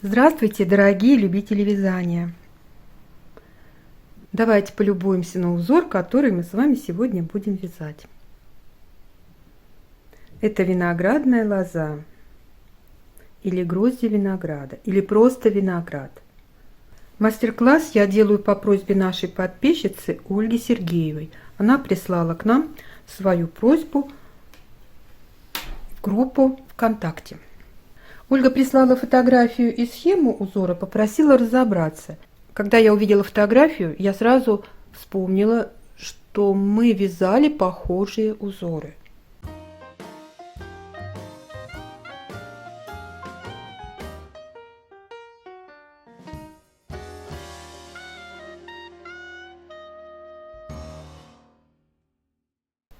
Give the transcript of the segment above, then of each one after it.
Здравствуйте, дорогие любители вязания! Давайте полюбуемся на узор, который мы с вами сегодня будем вязать. Это виноградная лоза, или грозди винограда, или просто виноград. Мастер-класс я делаю по просьбе нашей подписчицы Ольги Сергеевой. Она прислала к нам свою просьбу в группу ВКонтакте. Ольга прислала фотографию и схему узора, попросила разобраться. Когда я увидела фотографию, я сразу вспомнила, что мы вязали похожие узоры.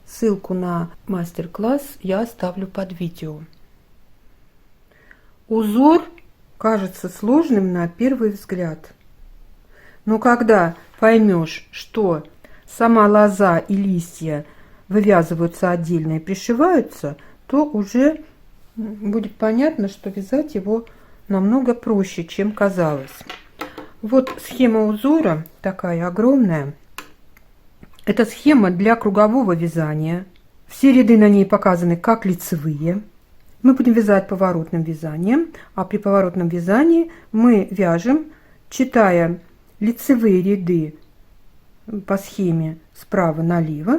Ссылку на мастер-класс я оставлю под видео. Узор кажется сложным на первый взгляд. Но когда поймешь, что сама лоза и листья вывязываются отдельно и пришиваются, то уже будет понятно, что вязать его намного проще, чем казалось. Вот схема узора такая огромная. Это схема для кругового вязания. Все ряды на ней показаны как лицевые. Мы будем вязать поворотным вязанием, а при поворотном вязании мы вяжем, читая лицевые ряды по схеме справа налево,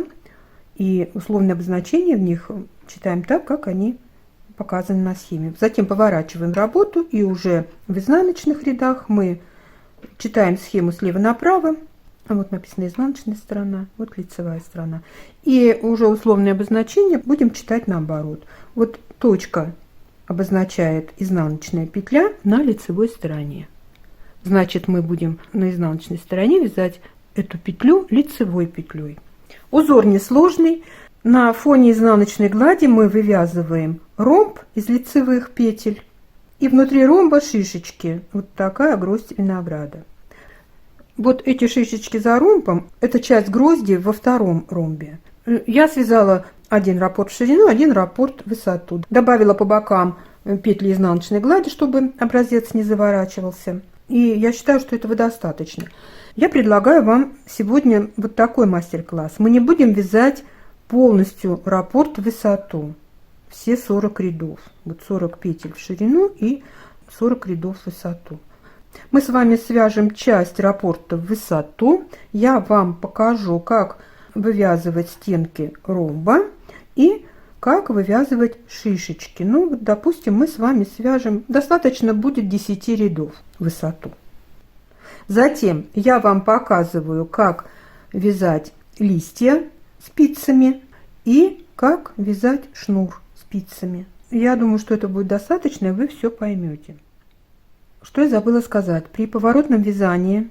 и условное обозначение в них читаем так, как они показаны на схеме. Затем поворачиваем работу, и уже в изнаночных рядах мы читаем схему слева направо. Вот написано изнаночная сторона, вот лицевая сторона. И уже условное обозначение будем читать наоборот. Вот точка обозначает изнаночная петля на лицевой стороне. Значит, мы будем на изнаночной стороне вязать эту петлю лицевой петлей. Узор несложный. На фоне изнаночной глади мы вывязываем ромб из лицевых петель. И внутри ромба шишечки. Вот такая гроздь винограда. Вот эти шишечки за ромбом, это часть грозди во втором ромбе. Я связала один раппорт в ширину, один раппорт в высоту. Добавила по бокам петли изнаночной глади, чтобы образец не заворачивался. И я считаю, что этого достаточно. Я предлагаю вам сегодня вот такой мастер-класс. Мы не будем вязать полностью раппорт в высоту. Все 40 рядов. Вот 40 петель в ширину и 40 рядов в высоту. Мы с вами свяжем часть раппорта в высоту. Я вам покажу, как вывязывать стенки ромба и как вывязывать шишечки. Ну, вот, допустим, мы с вами свяжем, достаточно будет 10 рядов в высоту. Затем я вам показываю, как вязать листья спицами и как вязать шнур спицами. Я думаю, что это будет достаточно, и вы все поймете. Что я забыла сказать? При поворотном вязании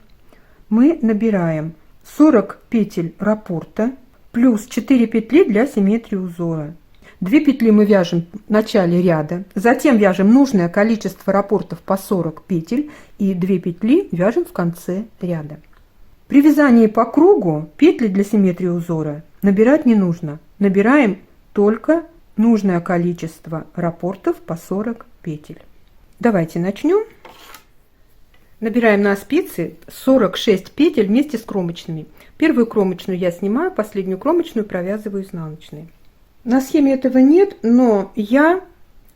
мы набираем 40 петель раппорта плюс 4 петли для симметрии узора. 2 петли мы вяжем в начале ряда, затем вяжем нужное количество раппортов по 40 петель и 2 петли вяжем в конце ряда. При вязании по кругу петли для симметрии узора набирать не нужно. Набираем только нужное количество раппортов по 40 петель. Давайте начнем. Набираем на спицы 46 петель вместе с кромочными. Первую кромочную я снимаю, последнюю кромочную провязываю изнаночной. На схеме этого нет, но я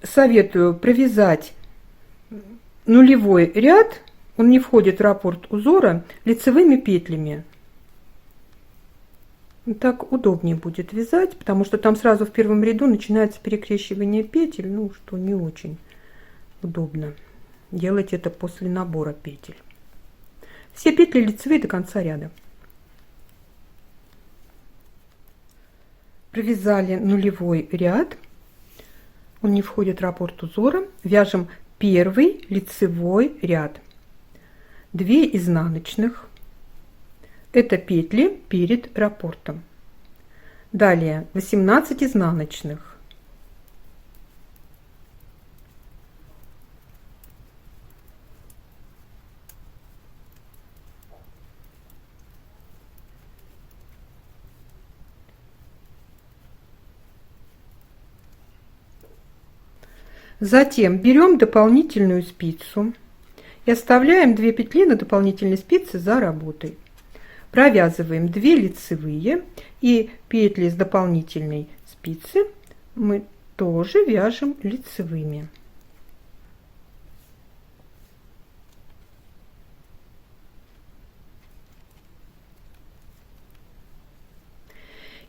советую провязать нулевой ряд, он не входит в раппорт узора, лицевыми петлями. Так удобнее будет вязать, потому что там сразу в первом ряду начинается перекрещивание петель, ну что не очень удобно. Делать это после набора петель. Все петли лицевые до конца ряда. Провязали нулевой ряд. Он не входит в раппорт узора. Вяжем первый лицевой ряд. 2 изнаночных. Это петли перед раппортом. Далее 18 изнаночных. Затем берем дополнительную спицу и оставляем 2 петли на дополнительной спице за работой. Провязываем 2 лицевые и петли с дополнительной спицы мы тоже вяжем лицевыми.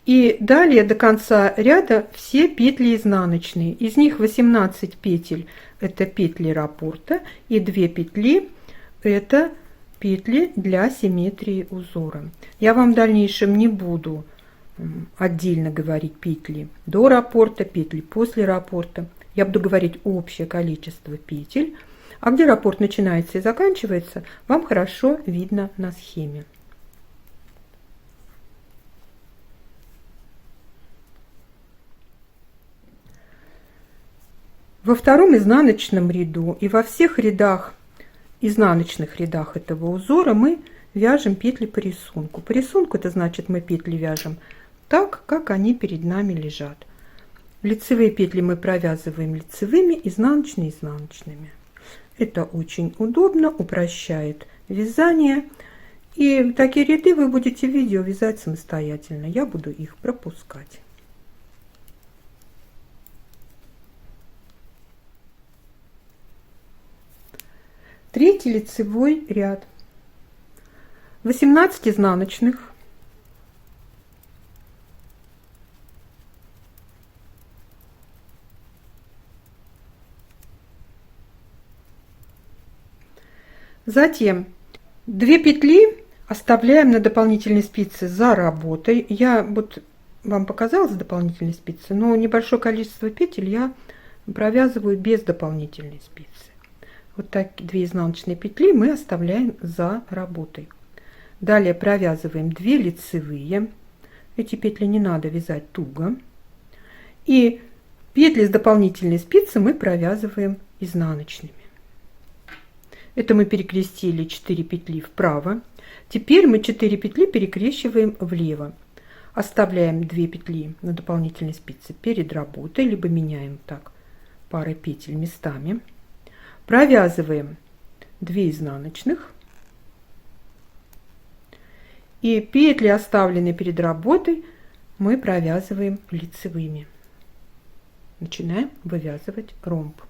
И далее до конца ряда все петли изнаночные. Из них 18 петель это петли раппорта и 2 петли это петли для симметрии узора. Я вам в дальнейшем не буду отдельно говорить петли до раппорта, петли после раппорта. Я буду говорить общее количество петель, а где раппорт начинается и заканчивается, вам хорошо видно на схеме. Во втором изнаночном ряду и во всех рядах, изнаночных рядах этого узора мы вяжем петли по рисунку. По рисунку это значит мы петли вяжем так, как они перед нами лежат. Лицевые петли мы провязываем лицевыми, изнаночные изнаночными. Это очень удобно, упрощает вязание. И такие ряды вы будете в видео вязать самостоятельно. Я буду их пропускать. Третий лицевой ряд. 18 изнаночных. Затем 2 петли оставляем на дополнительной спице за работой. Я вот вам показала за дополнительной спицы, но небольшое количество петель я провязываю без дополнительной спицы. Вот так 2 изнаночные петли мы оставляем за работой. Далее провязываем 2 лицевые. Эти петли не надо вязать туго. И петли с дополнительной спицы мы провязываем изнаночными. Это мы перекрестили 4 петли вправо. Теперь мы 4 петли перекрещиваем влево. Оставляем 2 петли на дополнительной спице перед работой, либо меняем так парой петель местами. Провязываем 2 изнаночных. И петли, оставленные перед работой, мы провязываем лицевыми. Начинаем вывязывать ромб.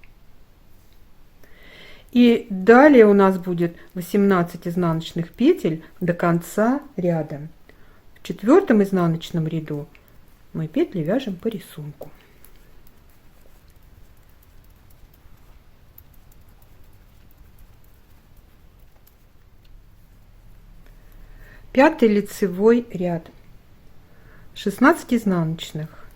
И далее у нас будет 18 изнаночных петель до конца ряда. В 4 изнаночном ряду мы петли вяжем по рисунку. Пятый лицевой ряд. 16 изнаночных.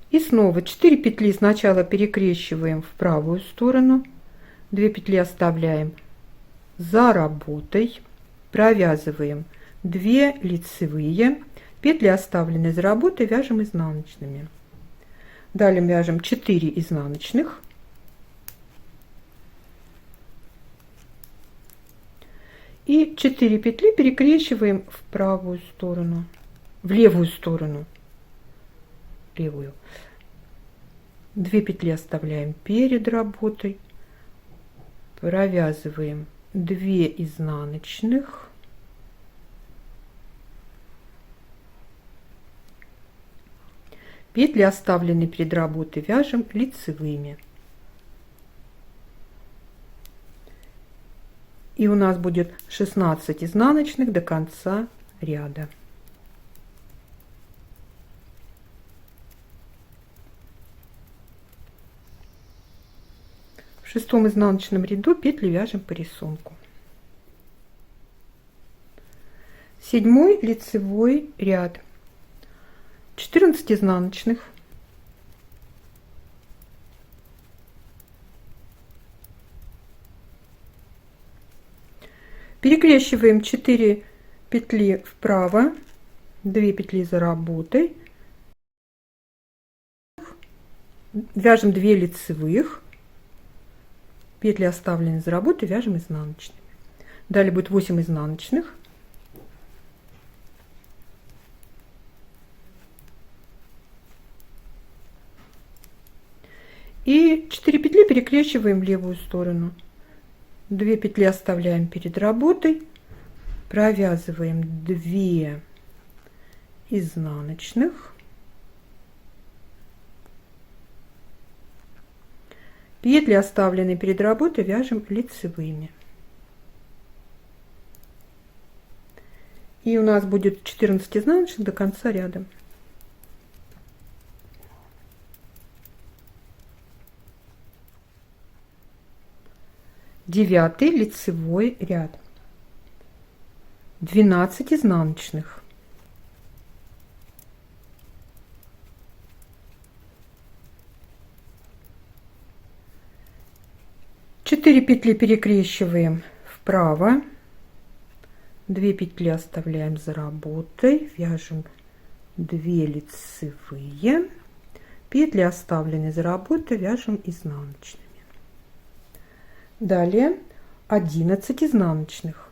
И снова 4 петли сначала перекрещиваем в правую сторону, 2 петли оставляем за работой, провязываем 2 лицевые, петли, оставленные за работой, вяжем изнаночными. Далее вяжем 4 изнаночных. И 4 петли перекрещиваем в правую сторону, в левую сторону. Левую. 2 петли оставляем перед работой, провязываем 2 изнаночных, петли, оставленные перед работой, вяжем лицевыми. И у нас будет 16 изнаночных до конца ряда. В 6 изнаночном ряду петли вяжем по рисунку. 7 лицевой ряд. 14 изнаночных. Перекрещиваем 4 петли вправо, 2 петли за работой, вяжем 2 лицевых, петли, оставленные за работой, вяжем изнаночными. Далее будет 8 изнаночных. 4 петли перекрещиваем в левую сторону. 2 петли оставляем перед работой. Провязываем 2 изнаночных. Петли, оставленные перед работой, вяжем лицевыми. И у нас будет 14 изнаночных до конца ряда. Девятый лицевой ряд. 12 изнаночных. Четыре петли перекрещиваем вправо. 2 петли оставляем за работой. Вяжем 2 лицевые. Петли, оставленные за работой, вяжем изнаночными. Далее 11 изнаночных.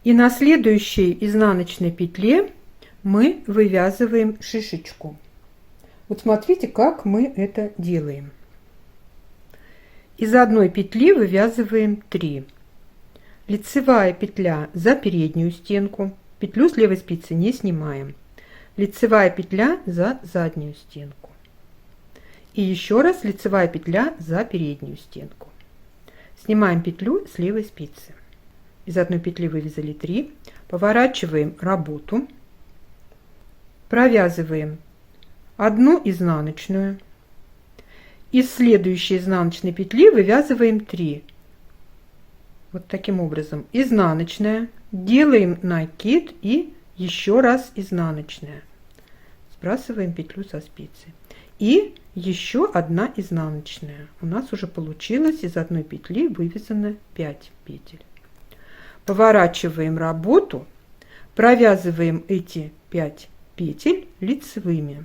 И на следующей изнаночной петле мы вывязываем шишечку. Вот смотрите, как мы это делаем. Из одной петли вывязываем 3. Лицевая петля за переднюю стенку. Петлю с левой спицы не снимаем. Лицевая петля за заднюю стенку. И еще раз лицевая петля за переднюю стенку. Снимаем петлю с левой спицы. Из одной петли вывязали 3. Поворачиваем работу. Провязываем 1 изнаночную. Из следующей изнаночной петли вывязываем 3. Вот таким образом. Изнаночная. Делаем накид и еще раз изнаночная. Сбрасываем петлю со спицы. И еще 1 изнаночная. У нас уже получилось из одной петли вывязано 5 петель. Поворачиваем работу. Провязываем эти 5 петель лицевыми.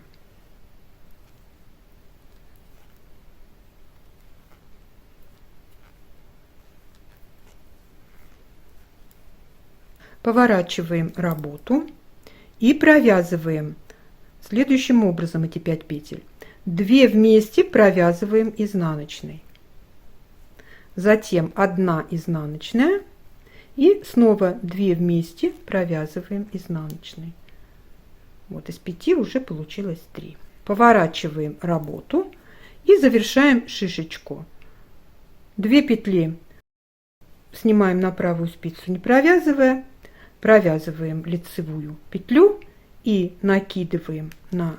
Поворачиваем работу и провязываем следующим образом эти 5 петель. 2 вместе провязываем изнаночной. Затем 1 изнаночная и снова 2 вместе провязываем изнаночной. Вот из 5 уже получилось 3. Поворачиваем работу и завершаем шишечку. 2 петли снимаем на правую спицу, не провязывая. Провязываем лицевую петлю и накидываем на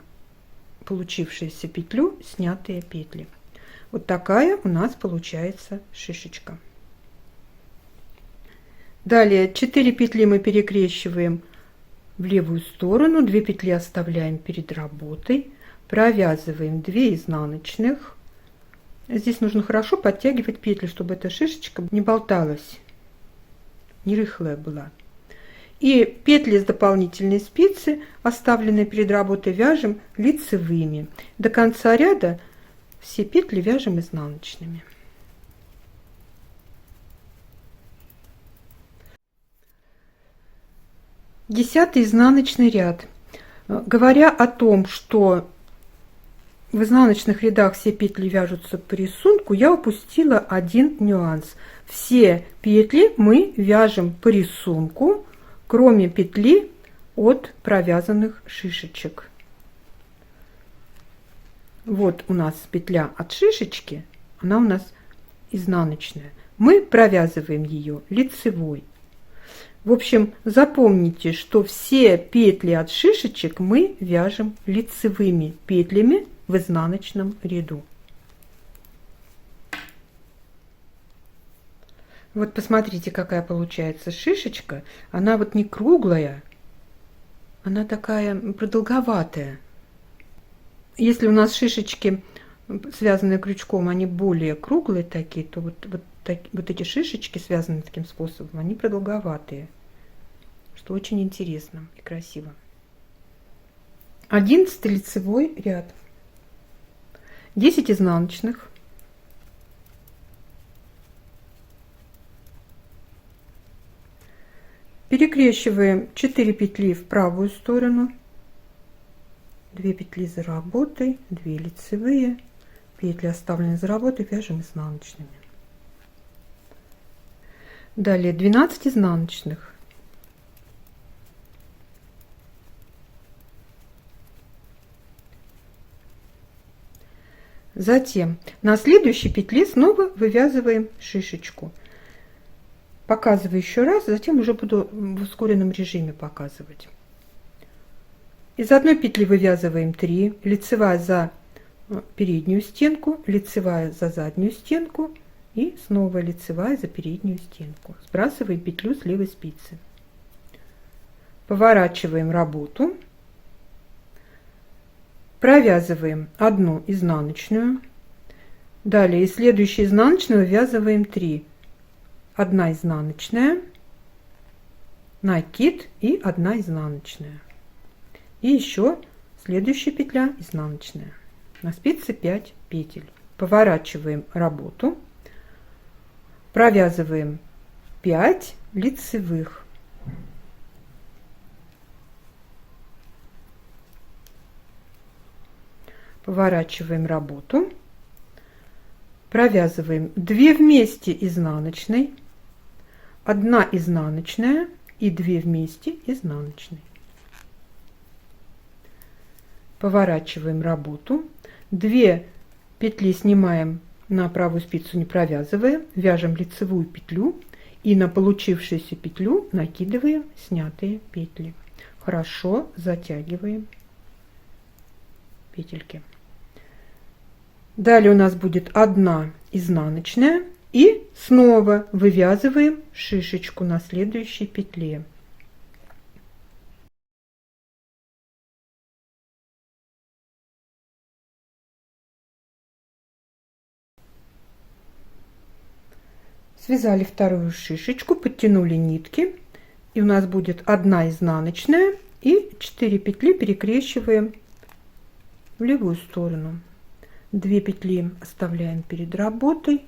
получившуюся петлю снятые петли. Вот такая у нас получается шишечка. Далее 4 петли мы перекрещиваем в левую сторону, 2 петли оставляем перед работой, провязываем 2 изнаночных. Здесь нужно хорошо подтягивать петли, чтобы эта шишечка не болталась, не рыхлая была. И петли с дополнительной спицы, оставленные перед работой, вяжем лицевыми. До конца ряда все петли вяжем изнаночными. Десятый изнаночный ряд. Говоря о том, что в изнаночных рядах все петли вяжутся по рисунку, я упустила один нюанс. Все петли мы вяжем по рисунку, кроме петли от провязанных шишечек. Вот у нас петля от шишечки, она у нас изнаночная. Мы провязываем ее лицевой. В общем, запомните, что все петли от шишечек мы вяжем лицевыми петлями в изнаночном ряду. Вот посмотрите, какая получается шишечка. Она вот не круглая, она такая продолговатая. Если у нас шишечки, связанные крючком, они более круглые такие, то вот эти шишечки, связанные таким способом, они продолговатые, что очень интересно и красиво. 11 лицевой ряд. 10 изнаночных. Перекрещиваем 4 петли в правую сторону, 2 петли за работой, 2 лицевые, петли оставленные за работой вяжем изнаночными. Далее 12 изнаночных. Затем на следующей петле снова вывязываем шишечку. Показываю еще раз, затем уже буду в ускоренном режиме показывать. Из одной петли вывязываем 3, лицевая за переднюю стенку, лицевая за заднюю стенку и снова лицевая за переднюю стенку. Сбрасываем петлю с левой спицы. Поворачиваем работу. Провязываем одну изнаночную. Далее из следующей изнаночной вывязываем 3. 1 изнаночная, накид и 1 изнаночная. И еще следующая петля изнаночная. На спице 5 петель. Поворачиваем работу. Провязываем 5 лицевых. Поворачиваем работу, провязываем 2 вместе изнаночной, 1 изнаночная и 2 вместе изнаночной. Поворачиваем работу, 2 петли снимаем на правую спицу, не провязывая, вяжем лицевую петлю и на получившуюся петлю накидываем снятые петли. Хорошо затягиваем петельки. Далее у нас будет 1 изнаночная и снова вывязываем шишечку на следующей петле. Связали вторую шишечку, подтянули нитки, и у нас будет 1 изнаночная и 4 петли перекрещиваем в левую сторону. 2 петли оставляем перед работой,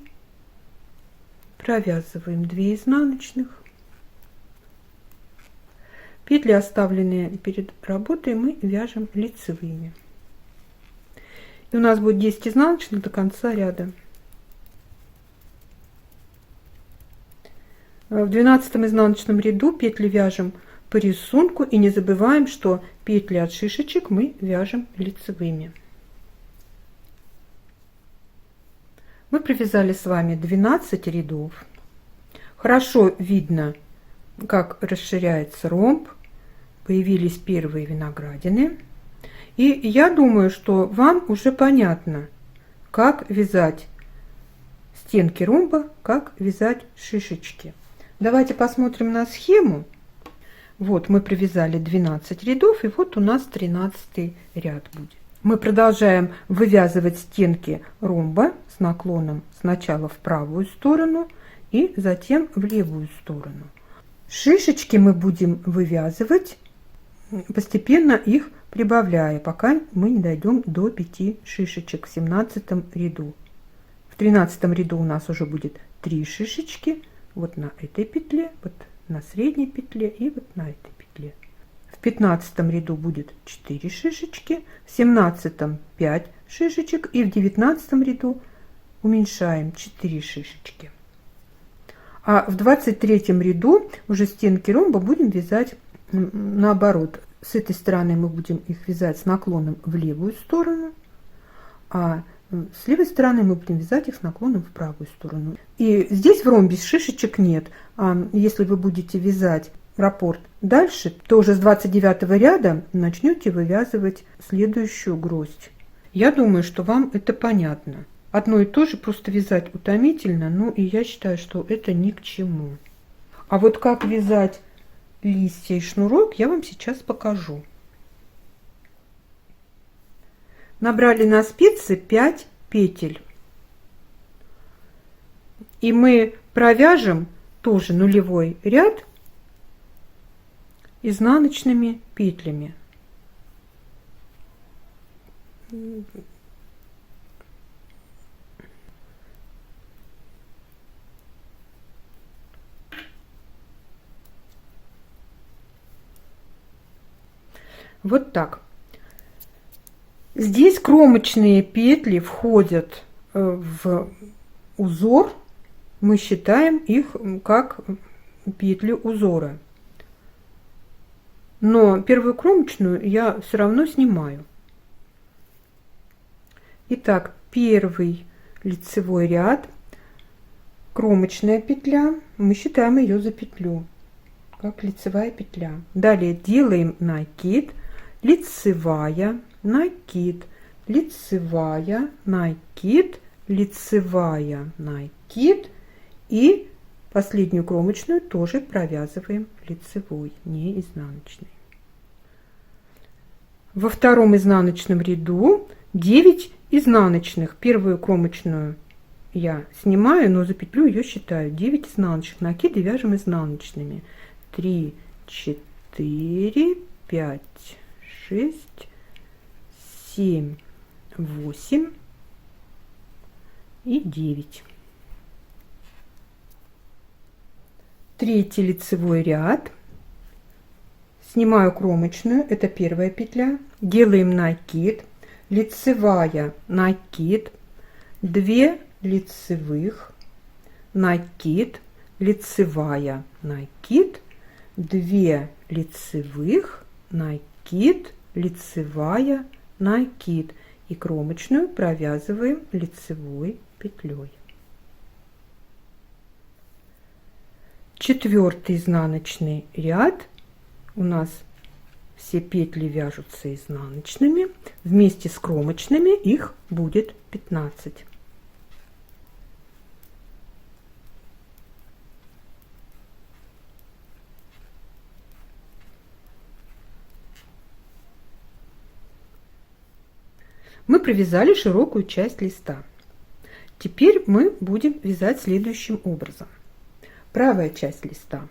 провязываем 2 изнаночных. Петли, оставленные перед работой, мы вяжем лицевыми. И у нас будет 10 изнаночных до конца ряда. В 12 изнаночном ряду петли вяжем по рисунку, и не забываем, что петли от шишечек мы вяжем лицевыми. Мы провязали с вами 12 рядов. Хорошо видно, как расширяется ромб, появились первые виноградины. И я думаю, что вам уже понятно, как вязать стенки ромба, как вязать шишечки. Давайте посмотрим на схему. Вот мы провязали 12 рядов, и вот у нас 13 ряд будет. Мы продолжаем вывязывать стенки ромба с наклоном сначала в правую сторону и затем в левую сторону. Шишечки мы будем вывязывать, постепенно их прибавляя, пока мы не дойдем до 5 шишечек в 17 ряду. В 13 ряду у нас уже будет 3 шишечки, вот на этой петле, вот на средней петле и вот на этой петле. В 15 ряду будет 4 шишечки, в 17 5 шишечек и в 19 ряду уменьшаем 4 шишечки. А в 23 ряду уже стенки ромба будем вязать наоборот. С этой стороны мы будем их вязать с наклоном в левую сторону, а с левой стороны мы будем вязать их с наклоном в правую сторону. И здесь в ромбе шишечек нет. А если вы будете вязать раппорт дальше, то уже с 29 ряда начнете вывязывать следующую гроздь. Я думаю, что вам это понятно. Одно и то же просто вязать утомительно, ну и я считаю, что это ни к чему. А вот как вязать листья и шнурок, я вам сейчас покажу. Набрали на спицы 5 петель. И мы провяжем тоже нулевой ряд изнаночными петлями. Вот так. Здесь кромочные петли входят в узор. Мы считаем их как петли узора. Но первую кромочную я все равно снимаю. Итак, первый лицевой ряд, кромочная петля, мы считаем ее за петлю, как лицевая петля. Далее делаем накид, лицевая, накид, лицевая, накид, лицевая, накид, и последнюю кромочную тоже провязываем лицевой, не изнаночной. Во втором изнаночном ряду 9 изнаночных. Первую кромочную я снимаю, но за петлю ее считаю. 9 изнаночных. Накиды вяжем изнаночными. 3, 4, 5, 6, 7, 8 и 9. Третий лицевой ряд. Снимаю кромочную, это первая петля. Делаем накид, лицевая, накид, 2 лицевых, накид, лицевая, накид, 2 лицевых, накид, лицевая, накид. И кромочную провязываем лицевой петлей. Четвертый изнаночный ряд. У нас все петли вяжутся изнаночными. Вместе с кромочными их будет 15. Мы провязали широкую часть листа. Теперь мы будем вязать следующим образом. Правая часть листа,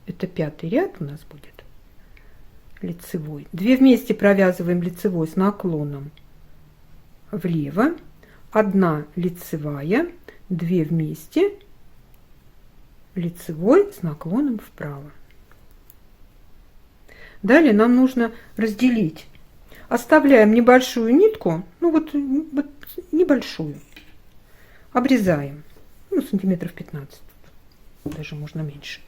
это 5-й ряд у нас будет, лицевой. 2 вместе провязываем лицевой с наклоном влево, 1 лицевая, 2 вместе лицевой с наклоном вправо. Далее нам нужно разделить. Оставляем небольшую нитку, ну вот небольшую, обрезаем, ну, сантиметров 15, даже можно меньше.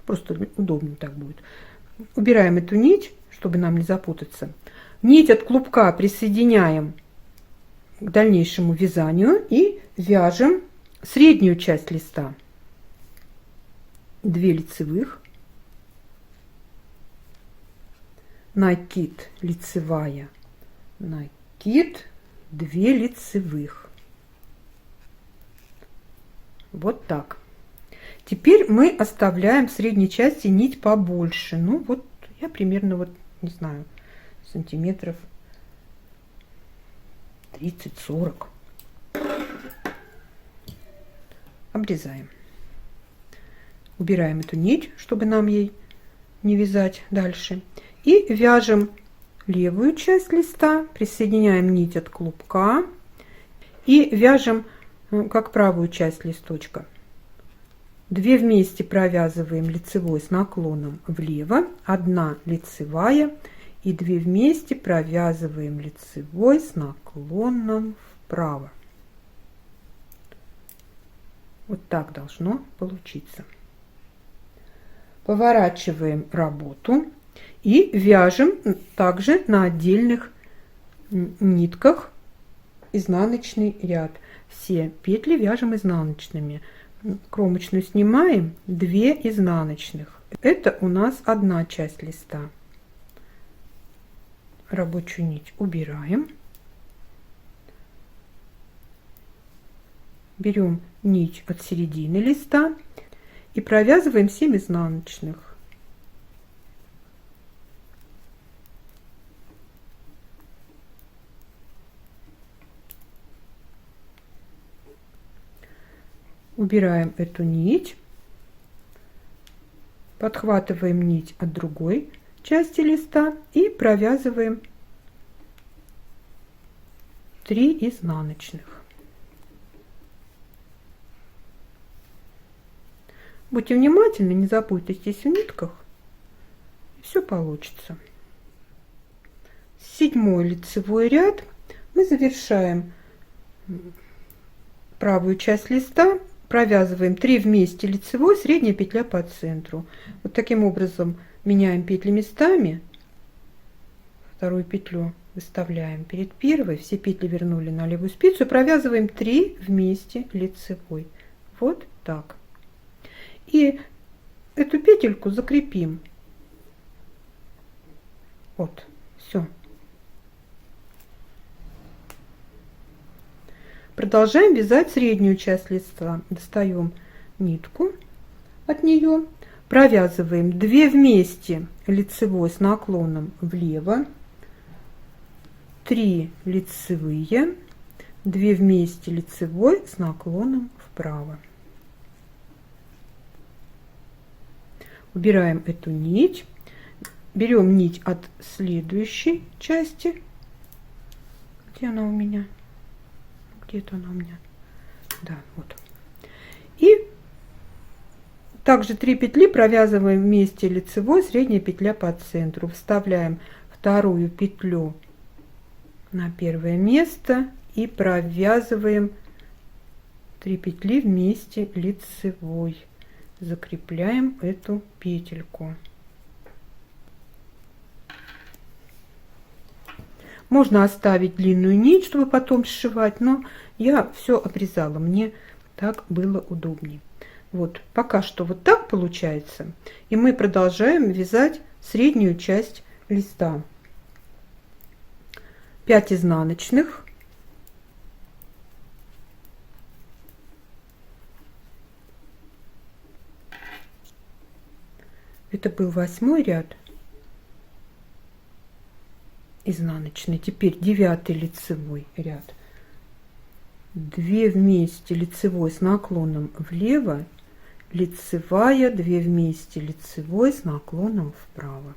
Просто удобно так будет. Убираем эту нить, чтобы нам не запутаться. Нить от клубка присоединяем к дальнейшему вязанию и вяжем среднюю часть листа. 2 лицевых, накид, лицевая, накид, 2 лицевых. Вот так. Теперь мы оставляем в средней части нить побольше. Ну вот я примерно, вот не знаю, сантиметров 30-40. Обрезаем. Убираем эту нить, чтобы нам ей не вязать дальше. И вяжем левую часть листа, присоединяем нить от клубка и вяжем как правую часть листочка. 2 вместе провязываем лицевой с наклоном влево, 1 лицевая и 2 вместе провязываем лицевой с наклоном вправо. Вот так должно получиться. Поворачиваем работу и вяжем также на отдельных нитках изнаночный ряд. Все петли вяжем изнаночными. Кромочную снимаем, 2 изнаночных. Это у нас одна часть листа. Рабочую нить убираем. Берем нить от середины листа и провязываем 7 изнаночных. Убираем эту нить, подхватываем нить от другой части листа и провязываем 3 изнаночных. Будьте внимательны, не запутайтесь в нитках, и все получится. седьмой лицевой ряд мы завершаем правую часть листа, провязываем 3 вместе лицевой, средняя петля по центру. Вот таким образом меняем петли местами. Вторую петлю выставляем перед первой, все петли вернули на левую спицу, провязываем 3 вместе лицевой. Вот так. И эту петельку закрепим. Вот, все. Продолжаем вязать среднюю часть листа. Достаем нитку от нее, провязываем 2 вместе лицевой с наклоном влево, 3 лицевые, 2 вместе лицевой с наклоном вправо. Убираем эту нить, берем нить от следующей части. Где она у меня? Где-то она у меня. Да, вот. И также 3 петли провязываем вместе лицевой, средняя петля по центру. Вставляем вторую петлю на первое место и провязываем 3 петли вместе лицевой. Закрепляем эту петельку. Можно оставить длинную нить, чтобы потом сшивать, но я все обрезала, мне так было удобнее. Вот, пока что вот так получается. И мы продолжаем вязать среднюю часть листа. 5 изнаночных. Это был 8 ряд изнаночный. Теперь 9 лицевой ряд. 2 вместе лицевой с наклоном влево, лицевая, 2 вместе лицевой с наклоном вправо.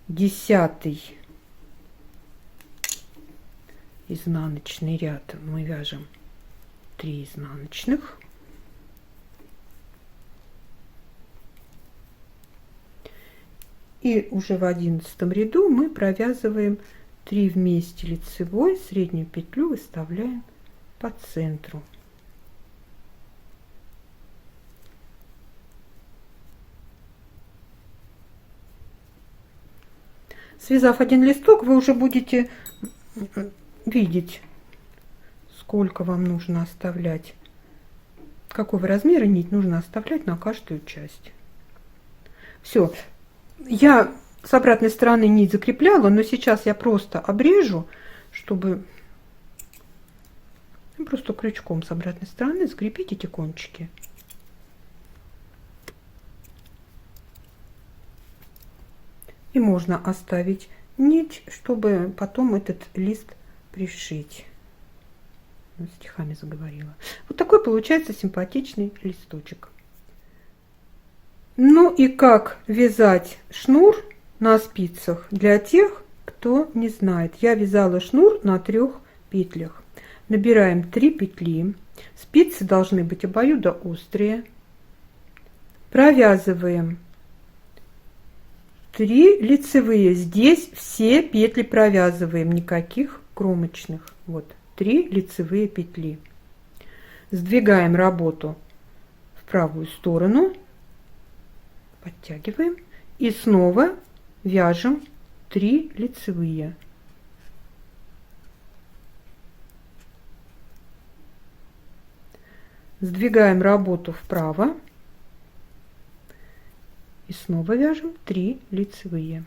10 изнаночный ряд мы вяжем 3 изнаночных. И уже в 11 ряду мы провязываем 3 вместе лицевой, среднюю петлю выставляем по центру. Связав один листок, вы уже будете видеть, сколько вам нужно оставлять, какого размера нить нужно оставлять на каждую часть. Все. Я с обратной стороны нить закрепляла, но сейчас я просто обрежу, чтобы просто крючком с обратной стороны закрепить эти кончики. И можно оставить нить, чтобы потом этот лист пришить. Стихами заговорила. Вот такой получается симпатичный листочек. Ну и как вязать шнур на спицах для тех, кто не знает. Я вязала шнур на 3 петлях. Набираем 3 петли. Спицы должны быть обоюдоострые. Провязываем 3 лицевые. Здесь все петли провязываем, никаких кромочных. Вот 3 лицевые петли. Сдвигаем работу в правую сторону. Подтягиваем и снова вяжем 3 лицевые. Сдвигаем работу вправо и снова вяжем 3 лицевые.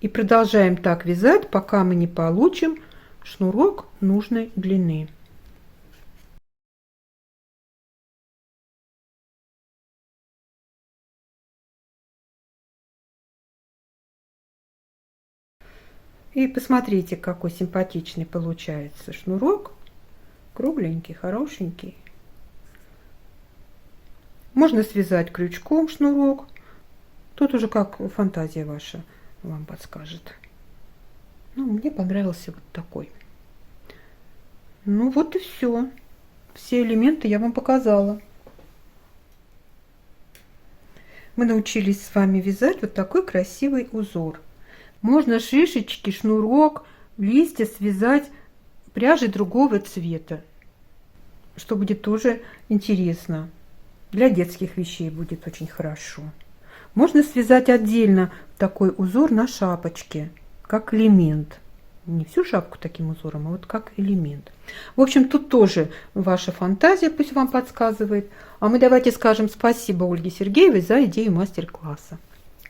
И продолжаем так вязать, пока мы не получим шнурок нужной длины. И посмотрите, какой симпатичный получается шнурок. Кругленький, хорошенький. Можно связать крючком шнурок. Тут уже как фантазия ваша. вам подскажет. Ну, мне понравился вот такой. Ну вот и все. Все элементы я вам показала. Мы научились с вами вязать вот такой красивый узор. Можно шишечки, шнурок, листья связать пряжей другого цвета, что будет тоже интересно. Для детских вещей будет очень хорошо. Можно связать отдельно такой узор на шапочке, как элемент. Не всю шапку таким узором, а вот как элемент. В общем, тут тоже ваша фантазия пусть вам подсказывает. А мы давайте скажем спасибо Ольге Сергеевой за идею мастер-класса.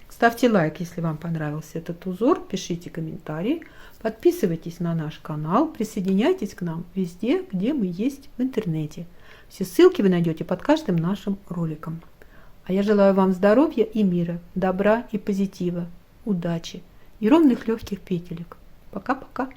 Ставьте лайк, если вам понравился этот узор, пишите комментарии, подписывайтесь на наш канал, присоединяйтесь к нам везде, где мы есть в интернете. Все ссылки вы найдете под каждым нашим роликом. А я желаю вам здоровья и мира, добра и позитива, удачи и ровных легких петелек. Пока-пока.